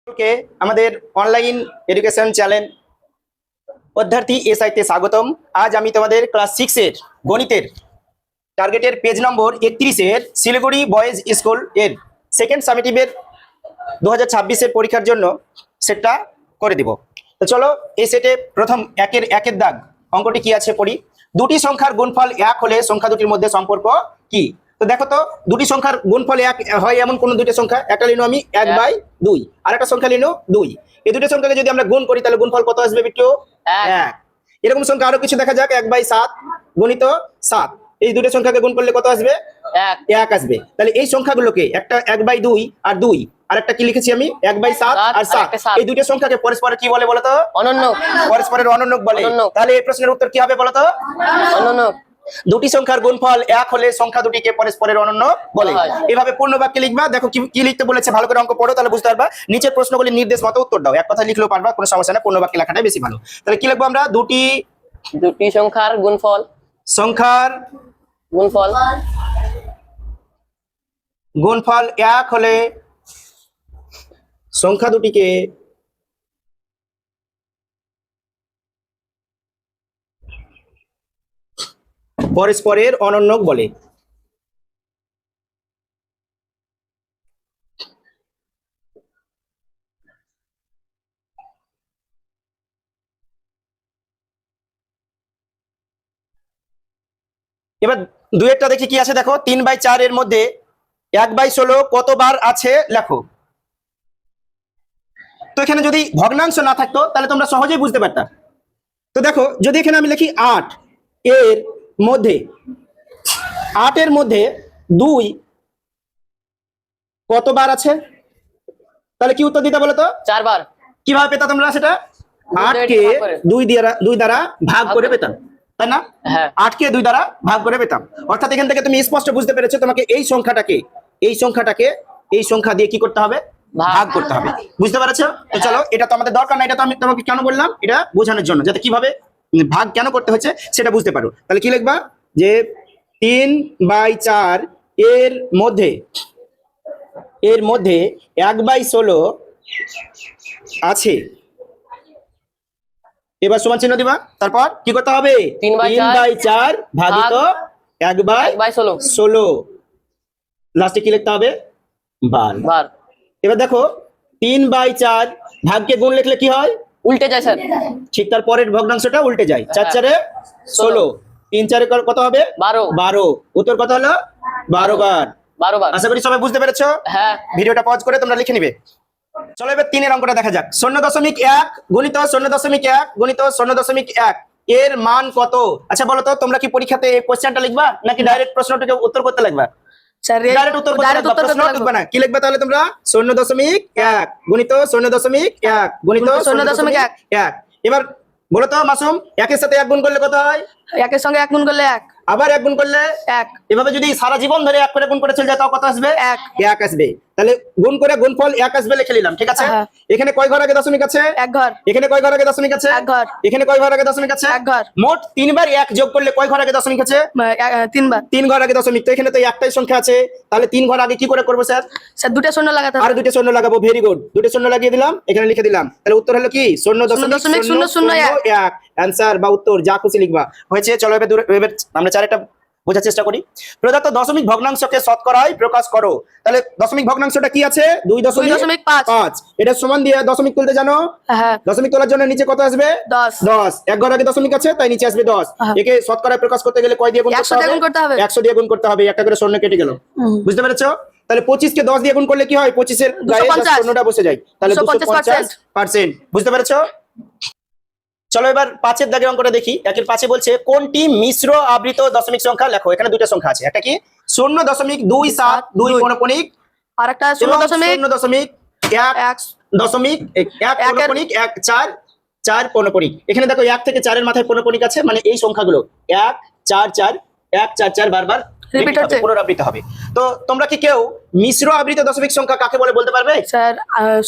সকলকে আমাদের online education channel অধ্যার্থী এসআইতে স্বাগতম। আজ আমি তোমাদের ক্লাস 6 এর গণিতের টার্গেটের পেজ নম্বর 31 এর শিলিগুড়ি বয়েজ স্কুল এর সেকেন্ড সামেটিভের 2026 এর পরীক্ষার জন্য সেটটা করে দিব। তো চলো এই সেটে প্রথম একের দাগ অঙ্কটি কি আছে পড়ি। দুটি সংখ্যার গুণফল 1 হলে সংখ্যা দুটির মধ্যে সম্পর্ক কি? তো দেখো তো, দুটি সংখ্যার গুণফল 1 হয় এমন কোন দুটি সংখ্যা, একটা লিনো আমি 1/2 আর একটা সংখ্যা লিনো 2। এই দুটো সংখ্যাকে যদি আমরা গুণ করি তাহলে গুণফল কত আসবে বিট্টু? 1। এরকম সংখ্যা আরো কিছু দেখা যাক, 1/7 গুণিত 7, এই দুটো সংখ্যাকে গুণ করলে কত আসবে? 1 আসবে। তাহলে এই সংখ্যাগুলোকে একটা 1/2 আর 2 আর একটা কি লিখেছি আমি 1/7 আর 7, এই দুটো সংখ্যাকে পরস্পরের কি বলে বলতো? অনন্যক। পরস্পরের অনন্যক বলে। তাহলে এই প্রশ্নের উত্তর কি হবে বলতো? অনন্যক। দুটি সংখ্যার গুণফল 1 হলে সংখ্যা দুটিকে পরস্পরের অনন্য বলে। এভাবে পূর্ণ বাক্যে লিখবা। দেখো কি লিখতে বলেছে, ভালো করে অঙ্ক পড়ো তাহলে বুঝতে পারবা। নিচের প্রশ্নগুলির নির্দেশ মতো উত্তর দাও। এক কথা লিখলেও পারবা, কোনো সমস্যা না, পূর্ণ বাক্যে লেখাটাই বেশি ভালো। তাহলে কি লিখবো আমরা? দুটি সংখ্যার গুণফল গুণফল 1 হলে সংখ্যা দুটিকে পরস্পরের অনন্যক বলে। এবার দুয়েরটা দেখি কি আছে। দেখো 3/4 এর মধ্যে 1/16 কতবার আছে লেখো। তো এখানে যদি ভগ্নাংশ না থাকতো তাহলে তোমরা সহজেই বুঝতে পারতাম। তো দেখো যদি এখানে আমি লিখি 8 এর মধ্যে 2 কতবার আছে, তাহলে কি উত্তর দিতে বলো তো? 4 বার। কিভাবে পেতা তোমরা সেটা? 8 কে 2 দ্বারা ভাগ করে পেতাম, তাই না? 8 কে 2 দ্বারা ভাগ করে পেতাম। অর্থাৎ এখান থেকে তুমি স্পষ্ট বুঝতে পেরেছো তোমাকে এই সংখ্যাটাকে এই সংখ্যা দিয়ে কি করতে হবে? ভাগ করতে হবে। বুঝতে পেরেছো? তো চলো, এটা তো আমাদের দরকার না, এটা তো আমি তোমাকে কেন বললাম, এটা বোঝানোর জন্য, যাতে কিভাবে ভাগ কেন করতে হচ্ছে সেটা বুঝতে পারো। তাহলে কি লিখবা? যে 3/4 এর মধ্যে 1/16 আছে। এবার সমান চিহ্ন দিবা, তারপর কি করতে হবে? 3/4 ভাজিত 1/16, লাস্টে কি লিখতে হবে? বার। এবার দেখো 3/4 ভাগকে গুণ লিখলে কি হয়? উল্টে যায় স্যার। ঠিক তার পরের ভগ্নাংশটা উল্টে যায়। 4 4 16, 3 4 কত হবে? 12। উত্তর কত হলো? 12 বার। আশা করি সবাই বুঝতে পেরেছো। ভিডিওটা পজ করে তোমরা লিখে নিবে। চলো এবার 3 এর অঙ্কটা দেখা যাক। 0.1 গুণিত 0.1 গুণিত 0.1 এর মান কত? আচ্ছা বলো তো, তোমরা কি পরীক্ষাতে এই কোশ্চেনটা লিখবা নাকি ডাইরেক্ট প্রশ্নটাকে উত্তর করতে লাগবা? ডাইরেক্ট উত্তর করতে লাগবা, প্রশ্ন লিখবা না। কি লিখবা তাহলে তোমরা? 0.1 গুণিত 0.1 গুণিত 0.1। এবার বলো তো মাসুম, 1 এর সাথে 1 গুণ করলে কত হয়? 1 এর সঙ্গে 1 গুণ করলে 1, আবার 1 গুণ করলে 1। এভাবে যদি সারা জীবন ধরে 1 করে গুণ করে চলে যায় তাও কত আসবে? 1 আসবে। তাহলে গুণ করে গুণফল 1 আসবে লিখে নিলাম, ঠিক আছে? এখানে কয় ঘর আগে দশমিক আছে? 1 ঘর। এখানে কয় ঘর আগে দশমিক আছে? 1 ঘর। এখানে কয় ঘর আগে দশমিক আছে? 1 ঘর। মোট 3 বার 1 যোগ করলে কয় ঘর আগে দশমিক আছে? 3 বার। 3 ঘর আগে দশমিক। তো এখানে তো একটাই সংখ্যা আছে, তাহলে 3 ঘর আগে কি করে করব স্যার? স্যার দুটো শূন্য লাগাতে হবে। আর দুটো শূন্য লাগাবো। ভেরি গুড, দুটো শূন্য লাগিয়ে দিলাম, এখানে লিখে দিলাম। তাহলে উত্তর হলো কি? 0.001। অ্যানসার বা উত্তর যা খুশি লিখবা। হয়েছে। চলো এবার আমরা চারটা বোঝার চেষ্টা করি। প্রদত্ত দশমিক ভগ্নাংশকে শতকরায় প্রকাশ করো। তাহলে দশমিক ভগ্নাংশটা কি আছে? 2.5। এটা সমান দিয়ে দশমিক তুলতে জানো? দশমিক তোলার জন্য নিচে কত আসবে? 10। 1 ঘর আগে দশমিক আছে তাই নিচে আসবে 10। একে শতকরায় প্রকাশ করতে গেলে কয় দিয়ে গুণ করতে হবে? 100 দিয়ে গুণ করতে হবে। একটা করে শূন্য কেটে গেল। বুঝতে পেরেছো? তাহলে 25 কে 10 দিয়ে গুণ করলে কি হয়? 25 এর গায়ে শূন্যটা বসে যায়, তাহলে 250%। বুঝতে পেরেছো? চলো এবার 5 এর দাগের অঙ্কটা দেখি। 1 এর 5 বলছে কোনটি মিশ্র আবৃত দশমিক সংখ্যা লেখো। এখানে দুটো সংখ্যা আছে, একটা কি 0.272 পৌনঃপুনিক আর একটা 0.1.1.4 পৌনঃপুনিক। এখানে দেখো 1 থেকে 4 এর মাথায় পৌনঃপুনিক আছে, মানে এই সংখ্যাগুলো 1 4 4 1 4 4 বারবার রিপিট হবে, পুনরাবৃত্তি হবে। তো তোমরা কি কেউ মিশ্র আবৃত দশমিক সংখ্যা কাকে বলে বলতে পারবে? স্যার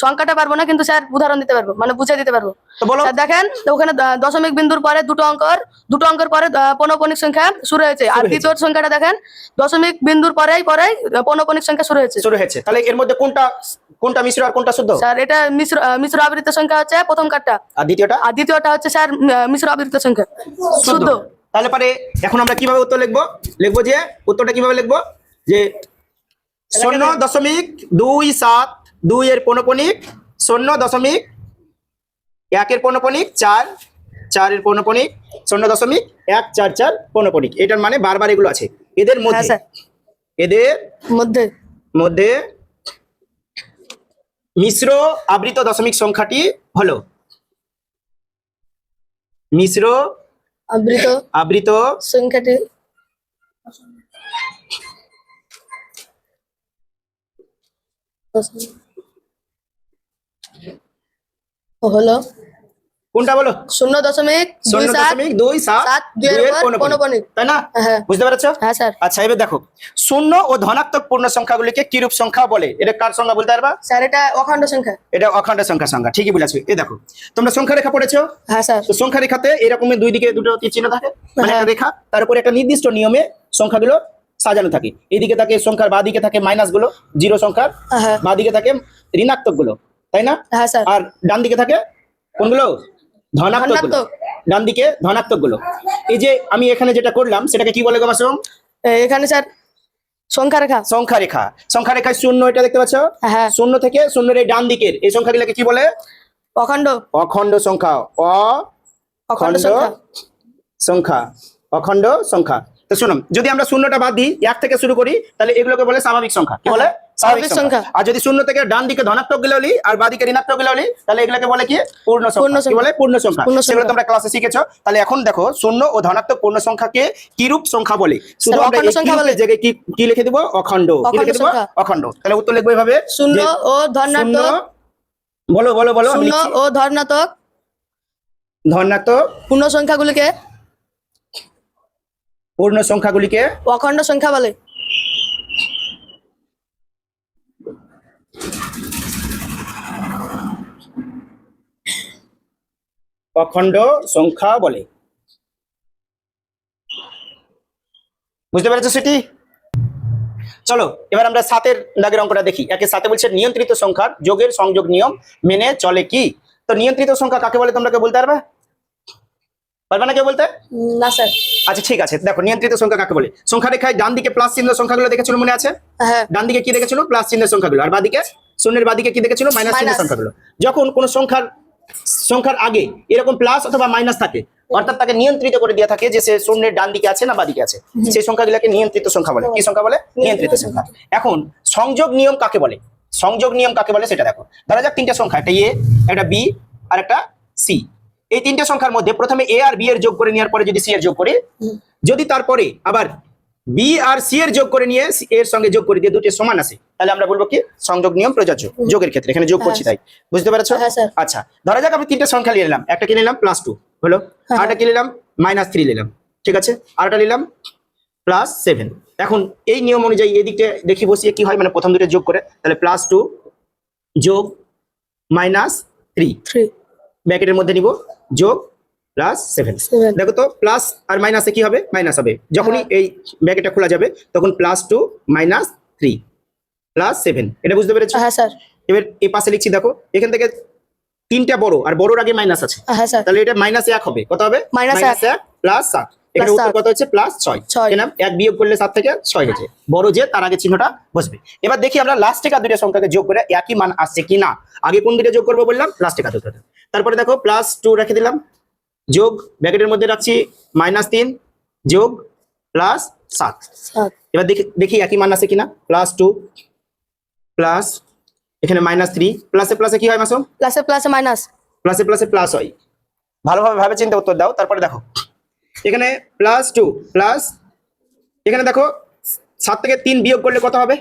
সংখ্যাটা পারবো না, কিন্তু স্যার উদাহরণ দিতে পারবো, মানে বুঝিয়ে দিতে পারবো। তো বলো। স্যার দেখেন, তো ওখানে দশমিক বিন্দুর পরে দুটো অঙ্কর দুটো অঙ্কের পরে পৌনঃপুনিক সংখ্যা শুরু হয়েছে। আর হয়েছে। দ্বিতীয় সংখ্যাটা দেখেন দশমিক বিন্দুর পরেই পৌনঃপুনিক সংখ্যা শুরু হয়েছে। শুরু হয়েছে। তাহলে এর মধ্যে কোনটা কোনটা মিশ্র আর কোনটা শুদ্ধ? স্যার এটা মিশ্র আবৃত সংখ্যা হচ্ছে প্রথম কার্ডটা, আর দ্বিতীয়টা আর দ্বিতীয়টা হচ্ছে স্যার মিশ্র আবৃত সংখ্যা শুদ্ধ। তাহলে পারে এখন আমরা কিভাবে উত্তর লিখবো? লিখবো যে উত্তরটা কিভাবে লিখবো, যে 0.272 এর পৌনঃপুনিক 0.1 এর পৌনঃপুনিক 4 4 এর পৌনঃপুনিক 0.144 পৌনঃপুনিক। এটার মানে বারবার এগুলো আছে। এদের হ্যাঁ মধ্যে স্যার, এদের মধ্যে মধ্যে মিশ্র আবৃত দশমিক সংখ্যাটি হলো মিশ্র আবৃত আবৃত সংখ্যাটি হলো কোনটা বলো? 0.272 এর পৌনঃপুনিক, তাই না? হ্যাঁ বুঝতে পেরেছো? হ্যাঁ স্যার। আচ্ছা এবার দেখো, শূন্য ও ধনাত্মক পূর্ণ সংখ্যাগুলিকে কিরূপ সংখ্যা বলে? এটা কার সংখ্যা বলতে পারবা? স্যার এটা অখণ্ড সংখ্যা। এটা অখণ্ড সংখ্যা ঠিকই বলেছো। এই দেখো, তোমরা সংখ্যা রেখা পড়েছো? হ্যাঁ স্যার। তো সংখ্যা রেখাতে এরকম দুই দিকে দুটো তীর চিহ্ন থাকে, মানে হ্যাঁ। একটা রেখা, তার উপরে একটা নির্দিষ্ট নিয়মে সংখ্যাগুলো সাজানো থাকে। এইদিকে থাকে সংখ্যার বাঁ দিকে থাকে মাইনাস গুলো, জিরো সংখ্যার হ্যাঁ বাঁ দিকে থাকে ঋণাত্মক গুলো, তাই না? হ্যাঁ স্যার। আর ডান দিকে থাকে কোনগুলো? ধনাত্মক গুলো। ধনাত্মক। ডান দিকে ধনাত্মক গুলো। এই যে আমি এখানে যেটা করলাম সেটাকে কি বলে গো মাসুম? এখানে স্যার সংখ্যা রেখা। সংখ্যা রেখা। সংখ্যা রেখায় শূন্য, এটা দেখতে পাচ্ছ? হ্যাঁ। শূন্য থেকে শূন্যের এই ডান দিকের এই সংখ্যাগুলোকে কি বলে? অখণ্ড অখণ্ড সংখ্যা। অখণ্ড অখণ্ড সংখ্যা। সংখ্যা। অখণ্ড সংখ্যা। তো শুনুন, যদি আমরা শূন্যটা বাদ দিই, 1 থেকে শুরু করি, তাহলে এগুলোকে বলে স্বাভাবিক সংখ্যা। কি বলে? স্বাভাবিক সংখ্যা। আর যদি শূন্য থেকে ডান দিকে ধনাত্মক গুলো হলি আর বাঁ দিকে ঋণাত্মক গুলো হলি, তাহলে এগুলোকে বলে কি? পূর্ণ সংখ্যা। কি বলে? পূর্ণ সংখ্যা। পূর্ণ সংখ্যা। সেগুলো তোমরা ক্লাসে শিখেছো। তাহলে এখন দেখো, শূন্য ও ধনাত্মক পূর্ণ সংখ্যাকে কিরূপ সংখ্যা বলে? শুধু আমরা অখণ্ড এই সংখ্যা কিরূপের বলে। জায়গায় কি লিখে দিব? অখণ্ড। কি অখণ্ড লিখে দিব? সংখ্যা। অখণ্ড। তাহলে উত্তর লিখবো এভাবে, শূন্য যে ও শূন্য, ধনাত্মক বলো বলো বলো, আমি শূন্য লিখছি। ও ধনাত্মক ধনাত্মক পূর্ণ সংখ্যাগুলিকে পূর্ণ সংখ্যাগুলিকে অখণ্ড সংখ্যা বলে। অখণ্ড সংখ্যা বলে। বুঝতে পেরেছো সেটি? চলো এবার আমরা 7 দাগের অঙ্কটা দেখি। 1-7 বলছে নিয়ন্ত্রিত সংখ্যার যোগের সংযোগ নিয়ম মেনে চলে কি? তো নিয়ন্ত্রিত সংখ্যা কাকে বলে তোমরা কেউ বলতে পারবে? পারবে না কেউ বলতে? না স্যার। আচ্ছা ঠিক আছে, দেখো নিয়ন্ত্রিত সংখ্যা কাকে বলে। সংখ্যা রেখায় ডান দিকে প্লাস চিহ্ন সংখ্যাগুলো দেখেছিল, মনে আছে? হ্যাঁ ডান দিকে কি দেখেছিল? প্লাস চিহ্নের সংখ্যাগুলো। আর বাদিকে শূন্যের বাদিকে কি দেখেছিল? মাইনাস চিহ্নের মাইনাস। সংখ্যাগুলো। যখন কোন সংখ্যার আগে এরকম প্লাস অথবা মাইনাস থাকে, অর্থাৎ তাকে নিয়ন্ত্রিত করে দেওয়া থাকে যে সে শূন্যের ডান দিকে আছে না বাদিকে আছে, সেই সংখ্যাগুলোকে নিয়ন্ত্রিত সংখ্যা বলে। কি সংখ্যা বলে? নিয়ন্ত্রিত সংখ্যা। এখন সংযোগ নিয়ম কাকে বলে? সংযোগ নিয়ম কাকে বলে সেটা দেখো। ধরা যাক তিনটা সংখ্যা, একটা এ, একটা বি আর একটা সি। এই তিনটা সংখ্যার মধ্যে প্রথমে এ আর বি এর যোগ করে নেওয়ার পরে যদি সি এর যোগ করি, যদি তারপরে আবার বি আর সি এর যোগ করে নিয়ে এর সঙ্গে যোগ করে দিয়ে দুটো সমান আসে, তাহলে আমরা বলবো কি? সংযোগ নিয়ম প্রযোজ্য যোগের ক্ষেত্রে। এখানে যোগ করছি তাই। বুঝতে পেরেছো? হ্যাঁ স্যার। আচ্ছা ধরা যাক আমি তিনটা সংখ্যা নিয়ে নিলাম। একটা কি নিলাম? +2 হলো, আরেকটা কি নিলাম? -3 নিলাম, ঠিক আছে, আরেকটা নিলাম +7। এখন এই নিয়ম অনুযায়ী এই দিকটা দেখি বসিয়ে কি হয়, মানে প্রথম দুটো যোগ করে, তাহলে +2 যোগ -3 3 ব্র্যাকেটের মধ্যে নিব, যোগ +7। দেখো তো প্লাস আর মাইনাসে কি হবে? মাইনাস হবে। যখনই এই ব্র্যাকেটটা খোলা যাবে তখন +2 -3 +7। এটা বুঝতে পেরেছো? হ্যাঁ স্যার। এবার এই পাশে লিখছি, দেখো এখান থেকে তিনটা বড় আর বড়র আগে মাইনাস আছে, হ্যাঁ স্যার। তাহলে এটা -1 হবে। কত হবে? -1 +7। এখানে উত্তর কত হচ্ছে? +6। কেন? 1 বিয়োগ করলে 7 থেকে 6 হয়েছে। বড় যে তার আগে চিহ্নটা বসবে। এবার দেখি আমরা লাস্ট টেকা দুটো সংখ্যাকে যোগ করে একই মান আসছে কিনা। আগে কোন দুটো যোগ করবো বললাম? লাস্ট টেকা দুটো। তারপরে দেখো +2 রেখে দিলাম, যোগ ব্র্যাকেটের মধ্যে রাখছি -3 যোগ +7। এবার দেখি একই মান আছে কিনা। +2 প্লাস এখানে -3, প্লাসে প্লাসে কি হয় মাসুম? প্লাসে প্লাসে মাইনাস। প্লাসে প্লাসে প্লাস হয়। ভালোভাবে ভাবে চিন্তা উত্তর দাও। তারপরে দেখো এখানে +2 প্লাস এখানে দেখো 7 থেকে 3 বিয়োগ করলে কত হবে?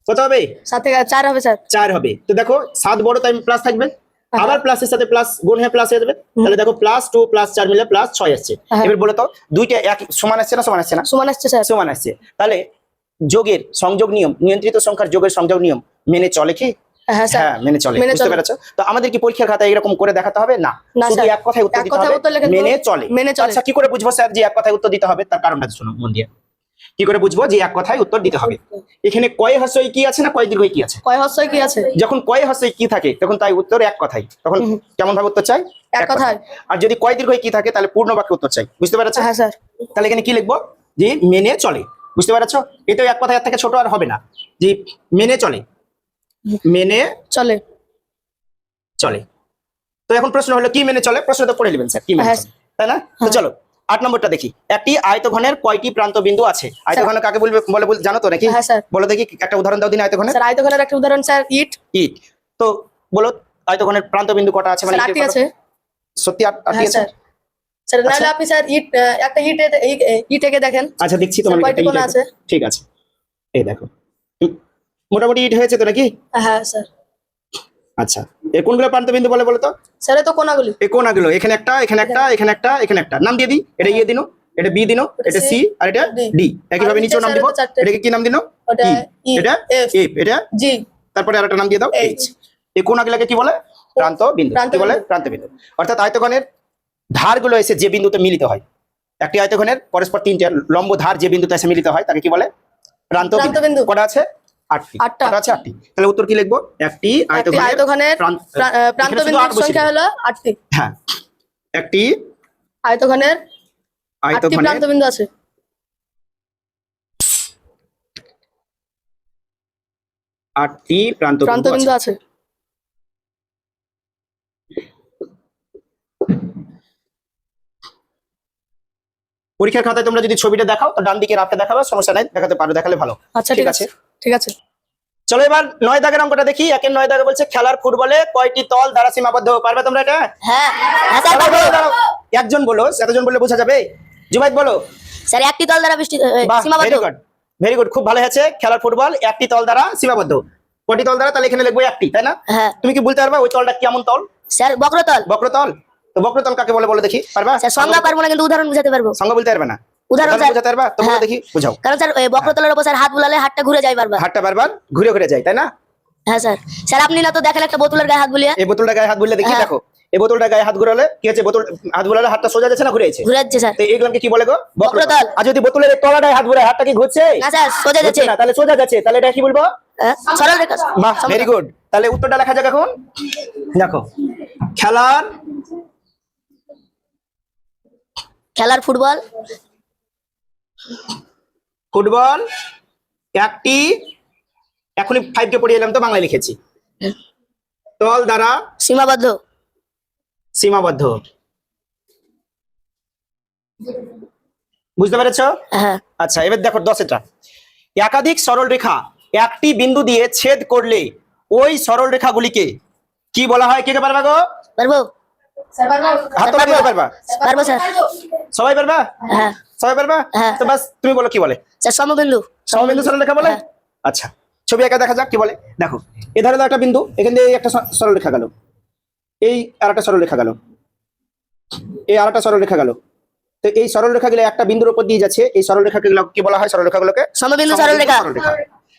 কত হবে? 7 থেকে 4 হবে স্যার। 4 হবে। তো দেখো 7 বড় তাই প্লাস থাকবে, আবার প্লাসের সাথে প্লাস গুণ হয়ে প্লাস হয়ে যাবে। তাহলে দেখো +2 +4 মিলে +6 আসছে। এবার বলো তো দুইটা এক সমান আসছে না সমান আসছে না? সমান আসছে স্যার। সমান আসছে। তাহলে যোগের সংযোগ নিয়ম, নিয়ন্ত্রিত সংখ্যার যোগের সংযোগ নিয়ম মেনে চলে কি? হ্যাঁ স্যার হ্যাঁ মেনে চলে, মেনে বুঝতে চলে। পেরেছো? তো আমাদের কি পরীক্ষার খাতায় এরকম করে দেখাতে হবে? না, না শুধু স্যার। এক কথায় উত্তর এক দিতে কথায় হবে, উত্তর লেখা মেনে দেবো। চলে। মেনে চলে। আচ্ছা কি করে বুঝবো স্যার যে এক কথায় উত্তর দিতে হবে? তার কারণটা শুনুন মন দিয়ে। কি করে বুঝবো যে এক কথায় উত্তর দিতে হবে? এখানে কয় হ্রস্বই কি আছে না কয় দীর্ঘই কি আছে? কয় হস্যই কি আছে? যখন কয় হ্রস্বই কি থাকে তখন তাই উত্তর এক কথাই, তখন কেমন ভাবে উত্তর চাই? এক কথায়। আর যদি কয় দীর্ঘই কি থাকে তাহলে পূর্ণ বাক্যে উত্তর চাই, বুঝতে পেরেছো? হ্যাঁ স্যার। তাহলে এখানে কি লিখবো? যে মেনে চলে, বুঝতে পেরেছো? এটাও এক কথায় এর থেকে ছোট আর হবে না, যে মেনে চলে, মেনে চলে। চলে। তো এখন প্রশ্ন হলো কি মেনে চলে? প্রশ্ন তো পড়ে নেবেন স্যার, কি মেনে হ্যাঁ। চলে, তাই না? তো চলো 8 নম্বরটা দেখি। একটি আয়তঘনের কয়টি প্রান্ত বিন্দু আছে? আয়তঘন কাকে বলবে বলে জানো তো নাকি? হ্যাঁ স্যার। বলো দেখি, একটা উদাহরণ দাও দিন আয়তঘনের। স্যার আয়তঘনের একটা উদাহরণ স্যার ইট। ইট। তো বলো আয়তঘনের প্রান্ত বিন্দু কটা আছে? মানে স্যার ইটের 8টি কটা? আছে। সত্যি 8টি হ্যাঁ আছে? স্যার। স্যার আচ্ছা। নাহলে আপনি স্যার ইট একটা ইট এঁকে দেখেন। আচ্ছা দেখছি স্যার তোমার কয়টি কোণ আছে? ঠিক আছে, এই দেখো মোটামুটি ইট হয়েছে তো নাকি? হ্যাঁ স্যার। আচ্ছা এর কোনগুলো প্রান্ত বিন্দু বলে বলো তো? স্যার এই তো কোণাগুলি। এই কোণাগুলো এখানে একটা, এখানে একটা, এখানে একটা, এখানে একটা। নাম দিয়ে দিই, এটা ইয়ে দিনো, এটা বি দিনো, এটা সি আর এটা ডি। একইভাবে নিচেও নাম দিব। এটাকে কি নাম দিনো? ওটা ই, এটা এফ, এফ, এটা জি, তারপরে আরেকটা নাম দিয়ে দাও এইচ। এই কোণাগুলোকে কি বলে? প্রান্ত বিন্দু। কি বলে? প্রান্ত বিন্দু। অর্থাৎ আয়তঘনের ধারগুলো এসে যে বিন্দুতে মিলিত হয়, একটি আয়তঘনের পরস্পর 3টে লম্ব ধার যে বিন্দুতে এসে মিলিত হয় তাকে কি বলে? প্রান্ত প্রান্ত বিন্দু। বিন্দু। কটা আছে? 8টি। আটটা। কটা আছে? 8টি। তাহলে উত্তর কি লিখবো? একটি একটি আয়তঘনের প্রান্ত এখানে শুধু বিন্দুর 8 বসিয়ে সংখ্যা দিবো। হলো 8টি। হ্যাঁ, একটি আয়তঘনের 8টি আয়তঘনের প্রান্ত বিন্দু আছে। 8টি প্রান্ত প্রান্ত বিন্দু বিন্দু আছে। আছে। পরীক্ষার খাতায় তোমরা যদি ছবিটা দেখাও তো ডান দিকে রাখতে দেখাবে, সমস্যা নাই, দেখাতে পারো, দেখালে ভালো। আচ্ছা ঠিক আছে। ঠিক আছে। চলো এবার 9 দাগের অঙ্কটা দেখি। 9 দাগে বলছে খেলার ফুটবলে কয়টি তল দ্বারা সীমাবদ্ধ? পারবে তোমরা এটা? হ্যাঁ হ্যাঁ স্যার দাঁড়াও, পারবো। দাঁড়াও, দাঁড়াও। একজন বলো, এতজন বললে বোঝা যাবে? জুবাইদ বলো। স্যার একটি তল দ্বারা বৃষ্টি বাহ, সীমাবদ্ধ। ভেরি গুড, ভেরি গুড, খুব ভালো হয়েছে। খেলার ফুটবল একটি তল দ্বারা সীমাবদ্ধ। কয়টি তল দ্বারা? তাহলে এখানে লিখবো একটি, তাই না? হ্যাঁ তুমি কি বলতে পারবা ওই তলটা কেমন তল? স্যার বক্রতল। বক্রতল। তো বক্রতল কাকে বলে বলো দেখি, পারবা? স্যার সংজ্ঞা পারবো না কিন্তু উদাহরণ বুঝাতে পারবো। সংজ্ঞা বলতে পারবে না? উদাহরণ স্যার। বোঝাতে পারবা তো? বলো হ্যাঁ। দেখি, বুঝাও। কারণ স্যার এই বক্রতলের উপর স্যার হাত বুলালে হাতটা ঘুরে যায় বারবার। হাতটা বারবার ঘুরে ঘুরে যায়, তাই না? হ্যাঁ স্যার। স্যার আপনি না তো দেখেন একটা বোতলের গায়ে হাত বুলিয়ে এই বোতলটা গায়ে হাত বুলিয়ে দেখি, হ্যাঁ। দেখো এই বোতলটা গায়ে হাত ঘুরালে কি হচ্ছে? বোতল হাত ঘুরালে হাতটা সোজা যাচ্ছে না ঘুরে যাচ্ছে? ঘুরে যাচ্ছে স্যার। তো এইগুলোকে কি বলে গো? বক্রতল। আর যদি বোতলের এই তলাটায় হাত ঘুরায়, হাতটা কি ঘুরছে? না স্যার সোজা যাচ্ছে। ঘুরছে না, তাহলে সোজা যাচ্ছে, তাহলে এটা কি বলবো? সরল রেখা। বাহ, ভেরি গুড। তাহলে উত্তরটা লেখা যাক এখন। দেখো খেলার ফুটবল ফুটবল একটি, এখনই 5 কে পড়িয়ে এলাম তো বাংলায় লিখেছি, তল দ্বারা সীমাবদ্ধ। সীমাবদ্ধ। বুঝতে পেরেছো? হ্যাঁ আচ্ছা এবার দেখো 10 একাধিক সরল রেখা একটি বিন্দু দিয়ে ছেদ করলে ওই সরল রেখাগুলিকে কি বলা হয়? কে কে পারবা গো? পারবো। স্যার পারবো। হাত তোলা দিতে পারবা? পারবো স্যার। সবাই পারবা? হ্যাঁ সবাই পারবা? হ্যাঁ। তো বাস তুমি বলো কি বলে? স্যার সমবিন্দু। সমবিন্দু সরল রেখা বলে? হ্যাঁ। আচ্ছা ছবি একা দেখা যাক কি বলে। দেখো এ ধারে একটা বিন্দু, এখান দিয়ে একটা সরল রেখা গেল, এই আর একটা সরল রেখা গেল, এই আর একটা সরল রেখা গেল। তো এই সরল রেখা গুলো একটা বিন্দুর উপর দিয়ে যাচ্ছে, এই সরল রেখা গুলো কি বলা হয়? সরল রেখাগুলোকে সমবিন্দু সরল রেখা।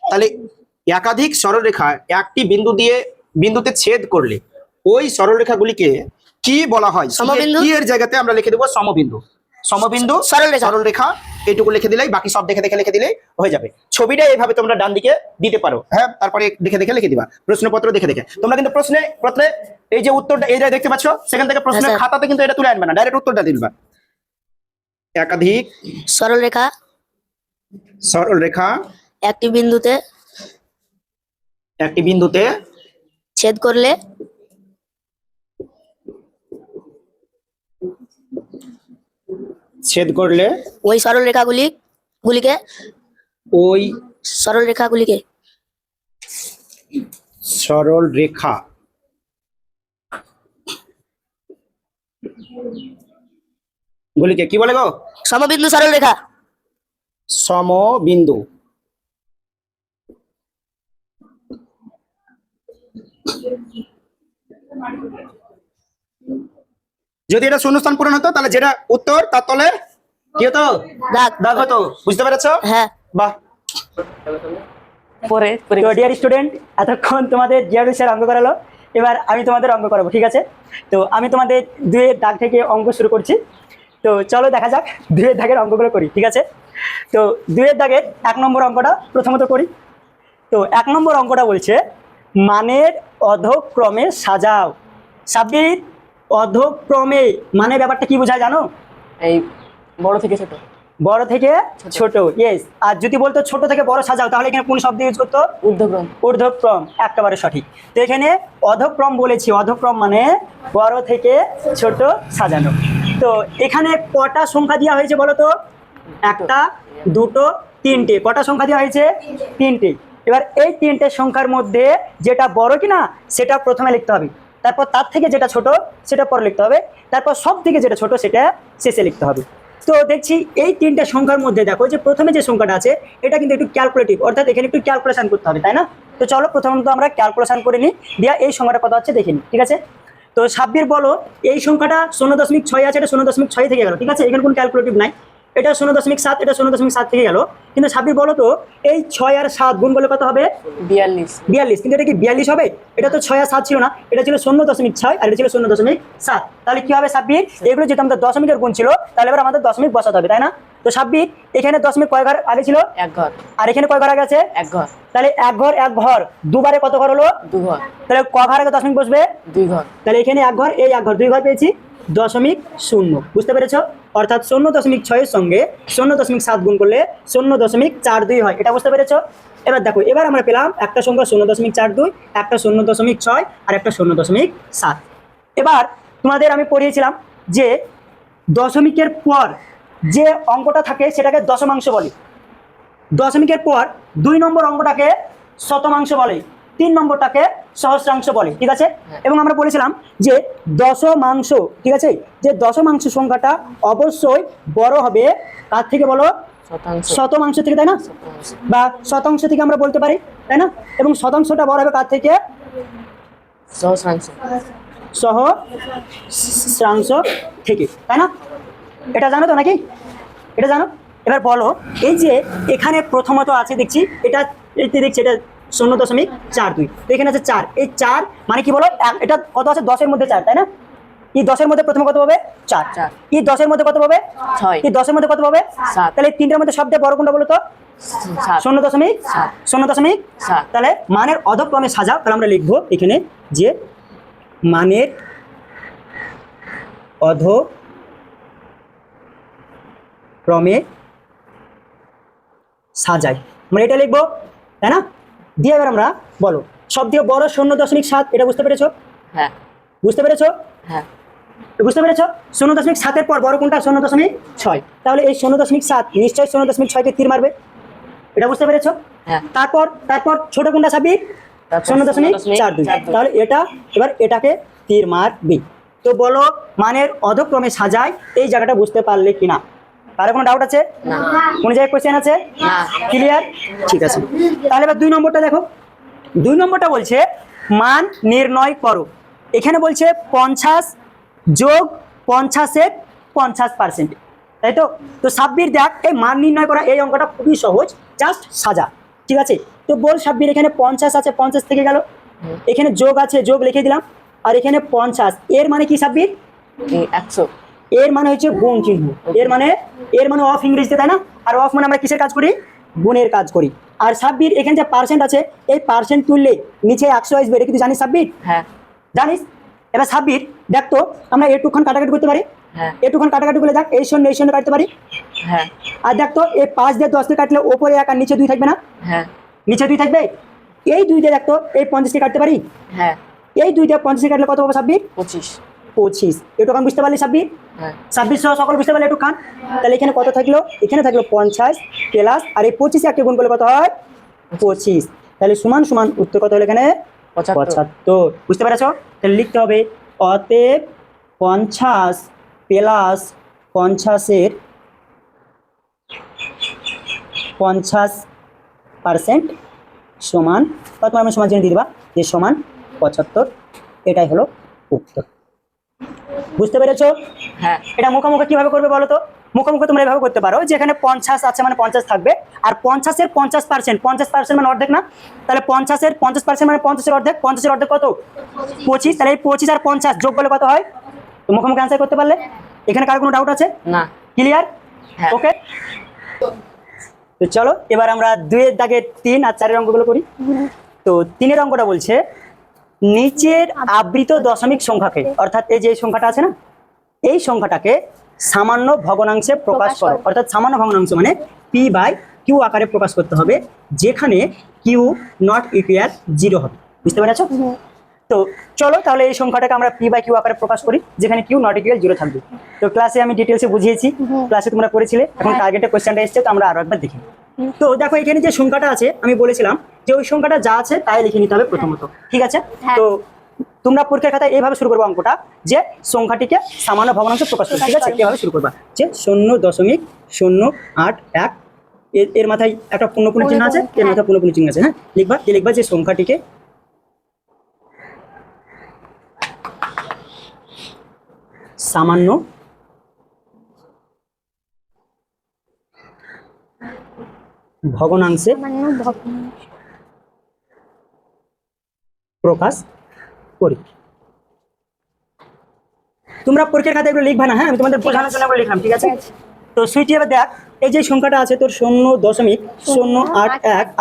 তাহলে একাধিক সরল রেখা একটি বিন্দু দিয়ে বিন্দুতে ছেদ করলে ওই সরল রেখাগুলিকে কি বলা হয়? সমবিন্দু। কি এর জায়গাতে আমরা লিখে দেবো সমবিন্দু। সমবিন্দু সরল রেখা। সরল রেখা এইটুকু লিখে দিলেই, বাকি সব দেখে দেখে লিখে দিলেই হয়ে যাবে। ছবিটা এইভাবে তোমরা ডান দিকে দিতে পারো, হ্যাঁ, তারপরে দেখে দেখে লিখে দিবা, প্রশ্নপত্র দেখে দেখে। তোমরা কিন্তু প্রশ্নে এই যে উত্তরটা এই যে দেখতে পাচ্ছ, সেখান থেকে প্রশ্নের হ্যাঁ, স্যার। খাতাতে কিন্তু এটা তুলে আনবে না, ডাইরেক্ট উত্তরটা দিবা। একাধিক সরল রেখা সরল রেখা একটি বিন্দুতে ছেদ করলে ওই সরল রেখাগুলিকে ওই সরল রেখাগুলিকে সরল রেখা গুলিকে কি বলে গো? সমবিন্দু সরল রেখা। সমবিন্দু। যদি এটা শূন্যস্থান পূরণ হতো তাহলে যেটা উত্তর তার তলে কি হতো? দাগ। দাগ হতো। বুঝতে পেরেছো? হ্যাঁ বাহ, পরে তো ডিয়ার স্টুডেন্ট, এতক্ষণ তোমাদের জিয়ারু স্যার অঙ্ক করালো, এবার আমি তোমাদের অঙ্ক করাবো, ঠিক আছে? তো আমি তোমাদের 2-এর দাগ থেকে অঙ্ক শুরু করছি। তো চলো দেখা যাক 2-এর দাগের অঙ্কগুলো করি, ঠিক আছে? তো 2-এর দাগের 1 নম্বর অঙ্কটা প্রথমত করি। তো 1 নম্বর অঙ্কটা বলছে মানের অধক্রমে সাজাও। সাব্বির, অধক্রমে মানে ব্যাপারটা কি বোঝায় জানো? এই বড় থেকে ছোট। বড় থেকে ছোট, ইয়েস। আর যদি বলতো ছোট থেকে বড় সাজাও, তাহলে এখানে কোন শব্দ ইউজ করতো? ঊর্ধ্বক্রম। ঊর্ধ্বক্রম, একেবারে সঠিক। তো এখানে অধক্রম বলেছি, অধক্রম মানে বড় থেকে ছোট সাজানো। তো এখানে কটা সংখ্যা দেওয়া হয়েছে বলো তো? 1টা, 2টো, 3টে। কটা সংখ্যা দেওয়া হয়েছে? 3টে। এবার এই 3টে সংখ্যার মধ্যে যেটা বড় কিনা সেটা প্রথমে লিখতে হবে, তারপর তার থেকে যেটা ছোট সেটা পরে লিখতে হবে, তারপর সব থেকে যেটা ছোট সেটা শেষে লিখতে হবে। তো দেখছি এই 3টে সংখ্যার মধ্যে দেখো যে প্রথমে যে সংখ্যাটা আছে এটা কিন্তু একটু ক্যালকুলেটিভ, অর্থাৎ এখানে একটু ক্যালকুলেশন করতে হবে, তাই না? তো চলো প্রথমত আমরা ক্যালকুলেশন করে নিই, দিয়া এই সংখ্যাটা কত হচ্ছে দেখে নিই, ঠিক আছে? তো সাব্বির বলো, এই সংখ্যাটা 0.6 আছে, এটা 0.6 থেকে গেল, ঠিক আছে? এখানে কোনো ক্যালকুলেটিভ নাই। এটা 0.7, এটা 0.7 থেকে গেল। কিন্তু সাব্বির বলো তো, এই 6 আর 7 গুণ করলে কত হবে? 42। কিন্তু এটা কি 42 হবে? এটা তো 6 আর 7 ছিল না, এটা ছিল 0.6 আর এটা ছিল 0.7। তাহলে কি হবে সাব্বির? এগুলো যেহেতু আমাদের দশমিকের গুণ ছিল, তাহলে এবার আমাদের দশমিক বসাতে হবে, তাই না? তো সাব্বির, এখানে দশমিক কয় ঘর আগে ছিল? 1 ঘর। আর এখানে কয় ঘর আগে আছে? 1 ঘর। তাহলে 1 ঘর 1 ঘর দুবারে কত ঘর হলো? 2 ঘর। তাহলে ক ঘর আগে দশমিক বসবে? 2 ঘর। তাহলে এখানে 1 ঘর, এই 1 ঘর, 2 ঘর পেয়েছি, 0.0। বুঝতে পেরেছো? অর্থাৎ 0.6 এর সঙ্গে 0.7 গুণ করলে 0.42 হয়, এটা বুঝতে পেরেছো? এবার দেখো, এবার আমরা পেলাম একটা সংখ্যা 0.42, একটা 0.6 আর একটা 0.7। এবার তোমাদের আমি পড়িয়েছিলাম যে দশমিকের পর যে অঙ্কটা থাকে সেটাকে দশমাংশ বলে, দশমিকের পর 2 নম্বর অঙ্কটাকে শতমাংশ বলে, 3 নম্বরটাকে সহস্রাংশ বলে, ঠিক আছে? এবং আমরা বলেছিলাম যে দশমাংশ, ঠিক আছে, যে দশমাংশ সংখ্যাটা অবশ্যই বড় হবে কার থেকে বলো? শতাংশ। শতমাংশ থেকে, তাই না? শতাংশ। বা শতাংশ থেকে আমরা বলতে পারি, তাই না? এবং শতাংশটা বড় হবে কার থেকে? সহস্রাংশ। সহস্রাংশ থেকে, তাই না? এটা জানো তো নাকি? এটা জানো? এবার বলো, এই যে এখানে প্রথমত আছে দেখছি, এটা এতে দেখছি এটা 0.42, তো এখানে আছে 4। এই 4 মানে কি বলো? এটা কত আছে? 10-এর মধ্যে 4, তাই না? এই 10-এর মধ্যে প্রথমে কত পাবে? 4। চার। এই 10-এর মধ্যে কত পাবে? 6। এই 10-এর মধ্যে কত পাবে? 7। তাহলে এই 3টার মধ্যে সবচেয়ে বড় কোনটা বলো তো? 7। 0.7। তাহলে মানের অধক্রমে সাজাও। তাহলে আমরা লিখবো এখানে যে মানের অধক্রমে সাজাই, আমরা এটা লিখবো, তাই না? দিয়ে এবার আমরা বলো সব থেকে বড় 0.7, এটা বুঝতে পেরেছো? হ্যাঁ। বুঝতে পেরেছো? হ্যাঁ। বুঝতে পেরেছো? 0.7-এর পর বড় কোনটা? 0.6। তাহলে এই 0.7 নিশ্চয়ই 0.6কে তীর মারবে, এটা বুঝতে পেরেছো? হ্যাঁ। তারপর ছোট কোনটা সাব্বির? 0.42। তাহলে এটা এবার এটাকে তীর মারবে। তো বলো মানের অধক্রমে সাজায়, এই জায়গাটা বুঝতে পারলে কিনা? তার কোনো ডাউট আছে? না। কোনো জায়গায় কোয়েশ্চেন আছে? না। ক্লিয়ার? ঠিক আছে। তাহলে এবার 2 নম্বরটা দেখো। 2 নম্বরটা বলছে মান নির্ণয় করো। এখানে বলছে 50 যোগ 50-এর 50%, তাই তো? তো সাব্বির দেখ, এই মান নির্ণয় করা এই অঙ্কটা খুবই সহজ, জাস্ট সাজা, ঠিক আছে? তো বল সাব্বির, এখানে 50 আছে, 50 থেকে গেল, এখানে যোগ আছে, যোগ লিখে দিলাম, আর এখানে 50, এর মানে কি সাব্বির? 100। এর মানে হচ্ছে গুণ চিহ্ন, এর মানে অফ ইংরেজিতে, তাই না? আর অফ মানে আমরা কিসের কাজ করি? গুণের কাজ করি। আর সাব্বির, এখানে যে পার্সেন্ট আছে, এই পার্সেন্ট তুললে নিচে 100 আসবে, এটা কিন্তু জানিস সাব্বির? হ্যাঁ। জানিস? এবার সাব্বির দেখ তো, আমরা এটুখান কাটাকাটি করতে পারি, হ্যাঁ। এটুখান কাটাকাটি করলে দেখ, এই শূন্য কাটতে পারি। হ্যাঁ। আর দেখ তো, এই 5 দিয়ে 10 দিয়ে কাটলে ওপরে 1 আর নিচে 2 থাকবে না? হ্যাঁ। নিচে 2 থাকবে। এই 2 দিয়ে দেখ তো, এই 50 দিয়ে কাটতে পারি। হ্যাঁ। এই 2 দিয়ে 50 দিয়ে কাটলে কত হবে সাব্বির? 25। এটুখান বুঝতে পারলি সাব্বির? হ্যাঁ। 26 সহ সকল বুঝতে পারলে এটুখান? তাহলে এখানে কত থাকলো? এখানে থাকলো 50 প্লাস, আর এই 25 কে গুণ করলে কত হয়? 25। তাহলে সমান সমান উত্তর কত হলো এখানে? 75। বুঝতে পেরেছো? তাহলে লিখতে হবে অতএব 50 প্লাস 50-এর 50% সমান কত? আমরা সমান চিহ্ন দিয়ে দিবা যে সমান 75। এটাই হলো উত্তর। বুঝতে পেরেছো? হ্যাঁ। এটা মুখোমুখি কিভাবে করবে বলো তো? মুখোমুখি তোমরা এভাবে করতে পারো, যেখানে 50 আছে মানে 50 থাকবে, আর 50-এর 50%, 50% মানে অর্ধেক না, তাহলে 50-এর 50% মানে 50-এর অর্ধেক, 50-এর অর্ধেক কত? 25, তাহলে এই 25 আর 50 যোগ করলে কত হয়? তো মুখোমুখি অ্যান্সার করতে পারলে। এখানে কারো কোনো ডাউট আছে? না। ক্লিয়ার? ওকে, তো চলো এবার আমরা 2-এর দাগে 3 আর 4-এর অঙ্কগুলো করি। তো 3-এর অঙ্কটা বলছে নিচের আবৃত দশমিক সংখ্যাকে, অর্থাৎ এই যে সংখ্যাটা আছে না, এই সংখ্যাটাকে সামান্য ভগ্নাংশে প্রকাশ করো। অর্থাৎ সামান্য ভগ্নাংশ মানে p/q আকারে প্রকাশ করতে হবে, যেখানে q নট ইকুয়াল 0 হবে। বুঝতে পেরেছো? তো চলো তাহলে এই সংখ্যাটাকে আমরা p/q আকারে প্রকাশ করি, যেখানে q নট ইকুয়াল 0 থাকবে। তো ক্লাসে আমি ডিটেলসে বুঝিয়েছি, ক্লাসে তোমরা করেছিলে, এখন টার্গেটের কোশ্চেনটা এসেছে, তো আমরা আরো একবার দেখি। তো দেখো এখানে যে সংখ্যাটা আছে, আমি বলেছিলাম যে ওই সংখ্যাটা যা আছে তাই লিখে নিতে হবে প্রথমত, ঠিক আছে? তো তোমরা পরীক্ষার খাতায় এইভাবে শুরু করবো অঙ্কটা, যে সংখ্যাটিকে সামান্য ভগ্নাংশে প্রকাশ করবে, ঠিক আছে? কিভাবে শুরু করবা, যে 0.081, এর মাথায় একটা পূর্ণপূর্ণ চিহ্ন আছে, এর মাথায় পূর্ণপূর্ণ চিহ্ন আছে, হ্যাঁ লিখবা। কি লিখবা? যে সংখ্যাটিকে সামান্য ভগ্নাংশে প্রকাশ করি। তোমরা পরীক্ষার খাতায় এগুলো লিখবা না, হ্যাঁ আমি তোমাদের বোঝানোর জন্য এগুলো লিখলাম, ঠিক আছে? তো সুইটি এবার দেখ, এই যে সংখ্যাটা আছে তোর 0.081,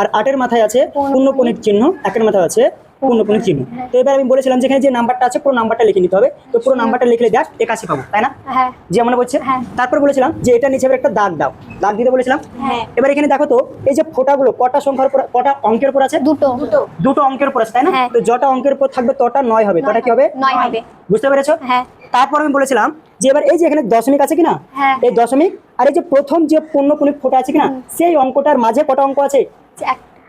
আর 8-এর মাথায় আছে পূর্ণপূর্ণ চিহ্ন, 1-এর মাথায় আছে পূর্ণপূর্ণ চিহ্ন। তো এবার আমি বলেছিলাম যেখানে যে নাম্বারটা আছে পুরো নাম্বারটা লিখে নিতে হবে। তো পুরো নাম্বারটা লিখলে দেখ 81 পাবো, তাই না? যে আমরা বলছি। তারপর বলেছিলাম যে এটা নিচে একটা দাগ দাও, দাগ দিতে বলেছিলাম। এবার এখানে দেখো তো এই যে ফোঁটাগুলো কটা সংখ্যার উপর, কটা অঙ্কের উপর আছে? দুটো অঙ্কের উপর আছে, তাই না? তো যটা অঙ্কের উপর থাকবে তটা 9 হবে, তটা কি হবে? 9 হবে। বুঝতে পেরেছো? তারপর আমি বলেছিলাম যে এবার এই যে এখানে দশমিক আছে কিনা, এই দশমিক আর এই যে প্রথম যে পূর্ণপূর্ণ ফোঁটা আছে কিনা, সেই অঙ্কটার মাঝে কটা অঙ্ক আছে?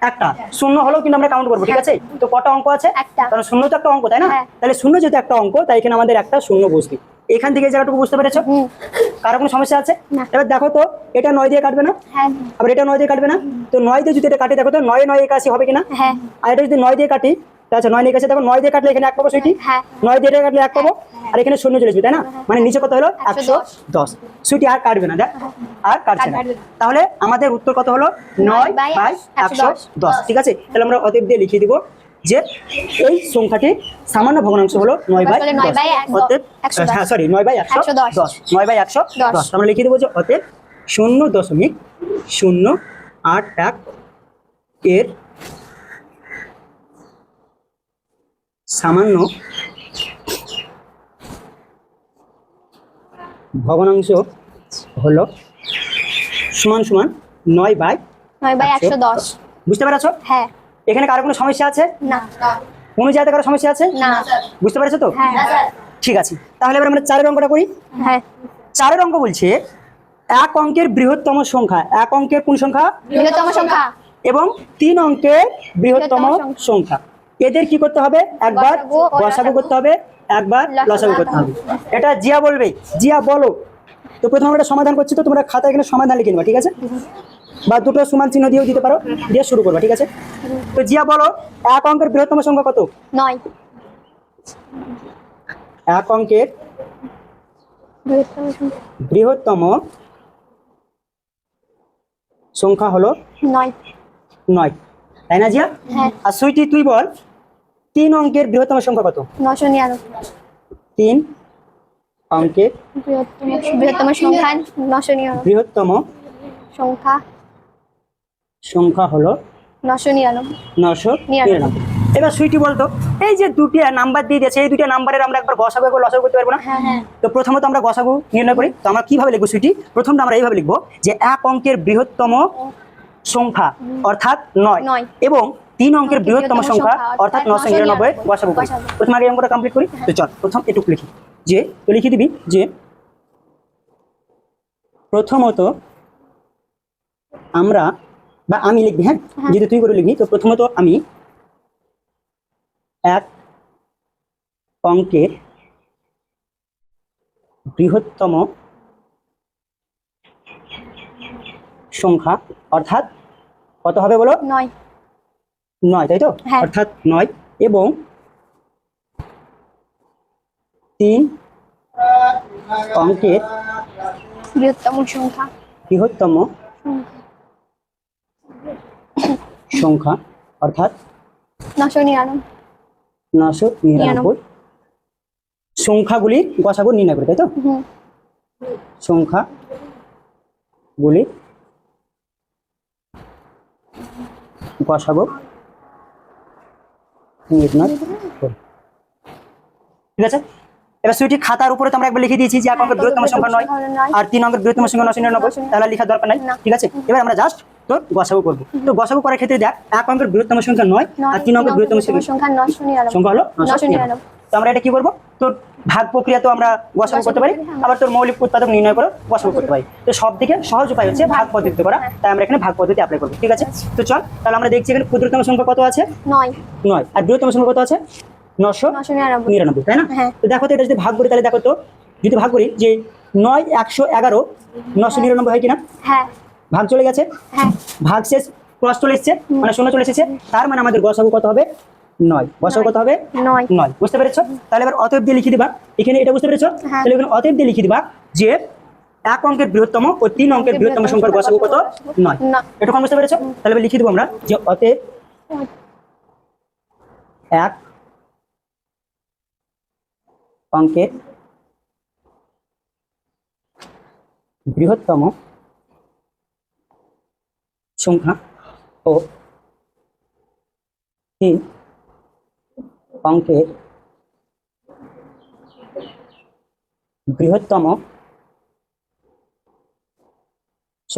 একটা। শূন্য হলেও কিন্তু আমরা কাউন্ট করবো, ঠিক আছে? তো কটা অঙ্ক আছে? কারণ শূন্য তো একটা অঙ্ক, তাই না? তাহলে শূন্য যেহেতু একটা অঙ্ক, তাই এখানে আমাদের একটা শূন্য বসবে। এখান থেকে এই জায়গাটুকু বুঝতে পেরেছো? কারো কোনো সমস্যা আছে? এবার দেখো তো এটা 9 দিয়ে কাটবে না, আবার এটা 9 দিয়ে কাটবে না। তো 9 দিয়ে যদি এটা কাটে, দেখো তো 9 9 81 হবে কিনা? আর এটা যদি 9 দিয়ে কাটি, আচ্ছা 9 81, দেখো 9 দিয়ে কাটলে এখানে 1 পাবো, সেটি 9 দিয়ে কাটলে 1 পাবো, আর এখানে শূন্য চলে আসবে, তাই না? মানে নিচে কত হলো? 110। সুইটি আর কাটবে না, দেখ আর কাটছে না। তাহলে আমাদের উত্তর কত হলো? 9/110, ঠিক আছে? তাহলে আমরা অতএব দিয়ে লিখে দিব যে এই সংখ্যাটি সামান্য ভগ্নাংশ হলো 9/10, অতএব হ্যাঁ সরি 9/110, 9/110 আমরা লিখে দেবো যে অতএব 0.081 এর সামান্য ভগ্নাংশ হলো সমান সমান 9/110। বুঝতে পেরেছো? হ্যাঁ। এখানে কারো কোনো সমস্যা আছে? না। কোনো জায়গাতে কারো সমস্যা আছে? না। বুঝতে পেরেছো তো? হ্যাঁ। ঠিক আছে, তাহলে এবার আমরা 4-এর অঙ্কটা করি। হ্যাঁ। 4-এর অঙ্ক বলছে এক অঙ্কের বৃহত্তম সংখ্যা, এক অঙ্কের কোন সংখ্যা? বৃহত্তম সংখ্যা। এবং 3 অঙ্কের বৃহত্তম সংখ্যা, এদের কি করতে হবে? একবার গসাগু করতে হবে, একবার লসাগু করতে হবে। এটা জিয়া বলবে, জিয়া বলো। তো প্রথমে আমরা সমাধান করছি, তো তোমরা খাতা এখানে সমাধান লিখে নেবা, ঠিক আছে? বা দুটো সমান চিহ্ন দিয়েও দিতে পারো, দিয়ে শুরু করবা, ঠিক আছে? তো জিয়া বলো এক অঙ্কের বৃহত্তম সংখ্যা কত? 9। এক অঙ্কের বৃহত্তম সংখ্যা হলো 9, তাই না জিয়া? আর সুইটি তুই বল 3 অঙ্কের বৃহত্তম সংখ্যা কত? 999। 3 অঙ্কের বৃহত্তম সংখ্যা 999। বৃহত্তম সংখ্যা হলো 999। এবার সুইটি বলতো এই যে দুটি নাম্বার দিয়ে দিয়েছে, এই দুটো নাম্বারের আমরা একবার গসাগু এবং লসাগু করতে পারবো না? তো প্রথমত আমরা গসাগু নির্ণয় করি। তো আমরা কিভাবে লিখবো সুইটি? প্রথমটা আমরা এইভাবে লিখবো যে এক অঙ্কের বৃহত্তম সংখ্যা অর্থাৎ 9 এবং 3 অঙ্কের বৃহত্তম সংখ্যা অর্থাৎ 999 গসাগু করি। প্রথমে আগে অঙ্কটা কমপ্লিট করি। তো চল প্রথম এটুকু লিখি, যে তো লিখে দিবি যে প্রথমত আমরা, বা আমি লিখবি, হ্যাঁ যদি তুই করে লিখবি। তো প্রথমত আমি এক অঙ্কের বৃহত্তম সংখ্যা অর্থাৎ কত হবে বলো? 9, তাই তো? অর্থাৎ 9 এবং 3 অঙ্কের বৃহত্তম সংখ্যা বৃহত্তম সংখ্যা অর্থাৎ 999 999 সংখ্যাগুলি গসাগু নির্ণয় করে, তাই তো? হুম সংখ্যাগুলি গসাগু নির্ণয় করে। ঠিক আছে, এবার সুইটি খাতার উপরে তো আমরা একবার লিখে দিয়েছি যে এক অঙ্কের বৃহত্তম সংখ্যা 9 আর 3 অঙ্কের বৃহত্তম সংখ্যা 999, তাহলে লেখার দরকার নাই। ঠিক আছে, এবার আমরা জাস্ট তোর গসাগু করবো। তো গসাগু করার ক্ষেত্রে দেখ এক অঙ্কের বৃহত্তম সংখ্যা 9 আর 3 অঙ্কের বৃহত্তম সংখ্যা 999 সংখ্যা হলো 999। তো আমরা এটা কি করবো, তোর ভাগ প্রক্রিয়া তো আমরা গসাগু করতে পারি, আবার তোর মৌলিক উৎপাদক নির্ণয় করে গসাগু করতে পারি। তো সব থেকে সহজ উপায় হচ্ছে ভাগ পদ্ধতি করা, তাই আমরা এখানে ভাগ পদ্ধতি অ্যাপ্লাই করবো। ঠিক আছে, তো চল তাহলে আমরা দেখছি এখানে ক্ষুদ্রতম সংখ্যা কত আছে, 9 9, আর বৃহত্তম সংখ্যা কত আছে 999, তাই না? হ্যাঁ। তো দেখো তো এটা যদি ভাগ করি তাহলে দেখো তো, যদি ভাগ করি যে 9 111 999 হয় কিনা, হ্যাঁ ভাগ চলে গেছে, হ্যাঁ ভাগ শেষ, ক্রস চলে এসেছে, মানে 0 চলে এসেছে, তার মানে আমাদের গসাগু কত হবে 9, গসাগু কত হবে 9 9। বুঝতে পেরেছো? তাহলে এবার অতএব দিয়ে লিখে দিবা এখানে, এটা বুঝতে পেরেছো? হ্যাঁ। তাহলে এখানে অতএব দিয়ে লিখে দিবা যে এক অঙ্কের বৃহত্তম ও 3 অঙ্কের বৃহত্তম সংখ্যার গসাগু কত 9। না। এটুকু বুঝতে পেরেছো? তাহলে এবার লিখে দেবো আমরা যে অতএব এক অঙ্কের বৃহত্তম সংখ্যা ও 3 অঙ্কের বৃহত্তম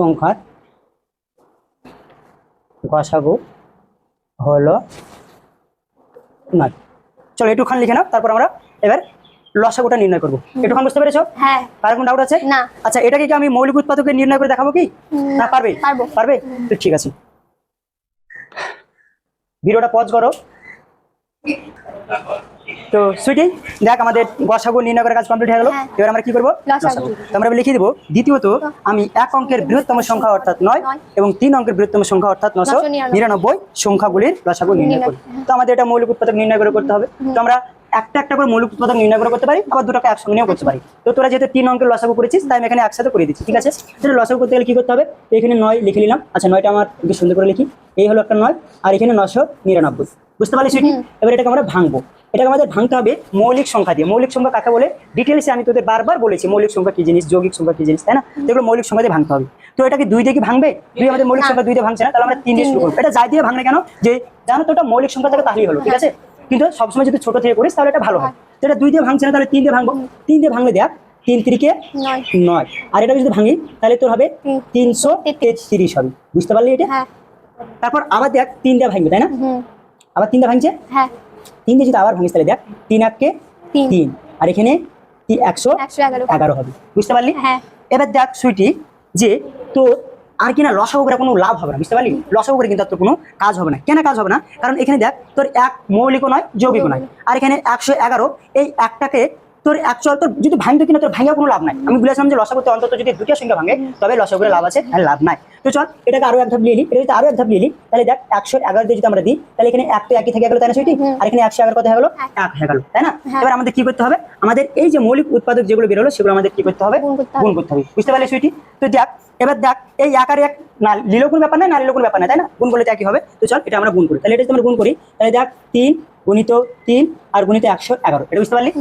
সংখ্যার গসাগু হলো 9। চলো একটুখানি লিখে নাও, তারপর আমরা এবার লসাগুটা নির্ণয় করবো। একটুখানি বুঝতে পেরেছো? হ্যাঁ কার কোনো ডাউট আছে? না। আচ্ছা, এটাকে কি আমি মৌলিক উৎপাদকে নির্ণয় করে দেখাবো কি না? পারবে? পারবো। পারবে? তো ঠিক আছে, ভিডিওটা পজ করো। তো সুইটি দেখ আমাদের গসাগু নির্ণয় করার কাজ কমপ্লিট হয়ে গেল। হ্যাঁ। এবার আমরা কি করবো, লসাগু। তো আমরা লিখে দেবো দ্বিতীয়ত আমি এক অঙ্কের বৃহত্তম সংখ্যা অর্থাৎ 9 এবং 3 অঙ্কের বৃহত্তম সংখ্যা অর্থাৎ 999 সংখ্যাগুলির লসাগু নির্ণয় করি। তো আমাদের এটা মৌলিক উৎপাদক নির্ণয় করে করতে হবে। তো আমরা একটা একটা করে মৌলিক উৎপাদক নির্ণয় করে করতে পারি, আবার দুটোকে একসঙ্গে নিয়েও করতে পারি। তো তোরা যেহেতু 3 অঙ্কের লসাগু করেছিস তাই আমি এখানে একসাথে করে দিচ্ছি। ঠিক আছে, তাহলে লসাগু করতে গেলে কি করতে হবে, তো এখানে 9 লিখে নিলাম। আচ্ছা, 9টা আমার একটু সুন্দর করে লিখি, এই হলো একটা 9 আর এখানে 999। বুঝতে পারলি সেটি? এবার এটাকে আমরা ভাঙবো, এটাকে আমাদের ভাঙতে হবে মৌলিক সংখ্যা দিয়ে। মৌলিক সংখ্যা কাকে বলে ডিটেলসে আমি তোদের বারবার বলেছি, মৌলিক সংখ্যা কি জিনিস, যৌগিক সংখ্যা কি জিনিস, তাই না? এগুলো মৌলিক সংখ্যা দিয়ে ভাঙতে হবে। তো এটাকে 2 দিয়ে কি ভাঙবে? 2 আমাদের মৌলিক সংখ্যা 2 দিয়ে ভাঙছে না, তাহলে আমরা 3 দিয়ে শুরু করবো। এটা যাই দিয়ে ভাঙলে কেন, যে জানো তো ওটা মৌলিক সংখ্যা থেকে তাহলেই হলো। ঠিক আছে, কিন্তু সবসময় যদি ছোট থেকে করিস তাহলে এটা ভালো হয়। তো এটা 2 দিয়ে ভাঙছে না, তাহলে 3 দিয়ে ভাঙবো। 3 দিয়ে ভাঙলে দেখ 3 3 9, আর এটা যদি ভাঙি তাহলে তোর হবে 333 হবে। বুঝতে পারলি এটা? হ্যাঁ তারপর আবার দেখ 3 দিয়ে ভাঙবে, তাই না? আবার 3 দিয়ে ভাঙছে, হ্যাঁ 3 দিয়ে যদি আবার ভাঙিস তাহলে দেখ 3 1 3, আর এখানে 111 হবে। বুঝতে পারলি? হ্যাঁ। এবার দেখ সুইটি যে তো আর কিনা লসাগু করে কোনো লাভ হবে না। বুঝতে পারলি? লসাগু করে কিন্তু আর তোর কোনো কাজ হবে না। কেন কাজ হবে না? কারণ এখানে দেখ তোর এক মৌলিকও নয়, যৌগিকও নয়, আর এখানে 111, এই একটাকে তোর অ্যাকচুয়াল তোর যদি ভাঙবে কিনা তোর ভাঙার কোনো লাভ নাই। আমি বলেছিলাম যে লসাগুতে অন্তত যদি 2টা সংখ্যা ভাঙে তবে লসাগুতে লাভ আছে, আর লাভ নাই। তো চল এটাকে আরো এক ধাপ নিয়ে নিই। এটা যদি আরো এক ধাপ নিয়ে নিই তাহলে দেখ 111 দিয়ে যদি আমরা দিই তাহলে এখানে 1 তো একই থেকে গেল, তাই না সেটি? আর এখানে 111 কত হয়ে গেল? 1 হয়ে গেল, তাই না? এবার আমাদের কি করতে হবে, আমাদের এই যে মৌলিক উৎপাদক যেগুলো বেরোলো সেগুলো আমাদের কি করতে হবে, গুণ করতে হবে। বুঝতে পারলি সুইটি? তো দেখ এবার দেখ এই আকারে এক না লিলোগুণ ব্যাপার নাই, না লিলোগুণ ব্যাপার নাই, তাই না? গুণ করলে একই হবে। তো চল এটা আমরা গুণ করি। তাহলে এটা যদি আমরা গুণ করি তাহলে দেখ 3 গুণিত 3 আর গুণিত 111, এটা বুঝতে পারলি?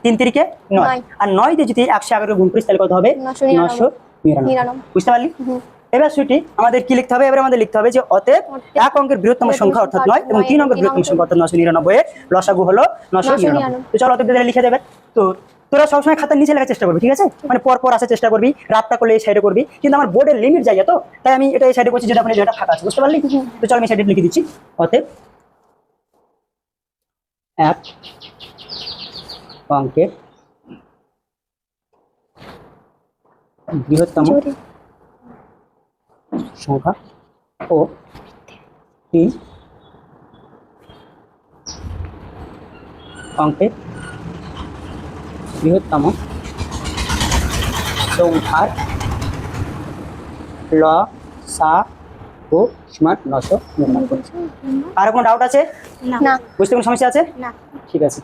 3 3 9, আর 9 দিয়ে যদি 111 গুণ করিস তাহলে কত হবে? 999। বুঝতে পারলি? এবার সুইটি আমাদের কি লিখতে হবে, এবার আমাদের লিখতে হবে যে অতএব এক অঙ্কের বৃহত্তম সংখ্যা অর্থাৎ 9 এবং 3 অঙ্কের বৃহত্তম সংখ্যা অর্থাৎ 999 এর লসাগু হলো 999। তো চলো অতএব দিয়ে লিখে দেবে। তো তোরা সবসময় খাতার নিচে লেখার চেষ্টা করবি, ঠিক আছে? মানে পর পর আসার চেষ্টা করবি, রাতটা করলে এই সাইডে করবি, কিন্তু আমার বোর্ডের লিমিট জায়গা তো, তাই আমি এটা এই সাইডে করছি যেটা যেটা ফাঁকা আছে। বুঝতে পারলি? তো চল আমি সাইডে লিখে দিচ্ছি অতএব এক অঙ্কের বৃহত্তম সংখ্যা ও 3 অঙ্কের বৃহত্তম সংখ্যার লসাগু সমান 999। আর কোনো ডাউট আছে? না বুঝতে কোনো সমস্যা আছে? না ঠিক আছে।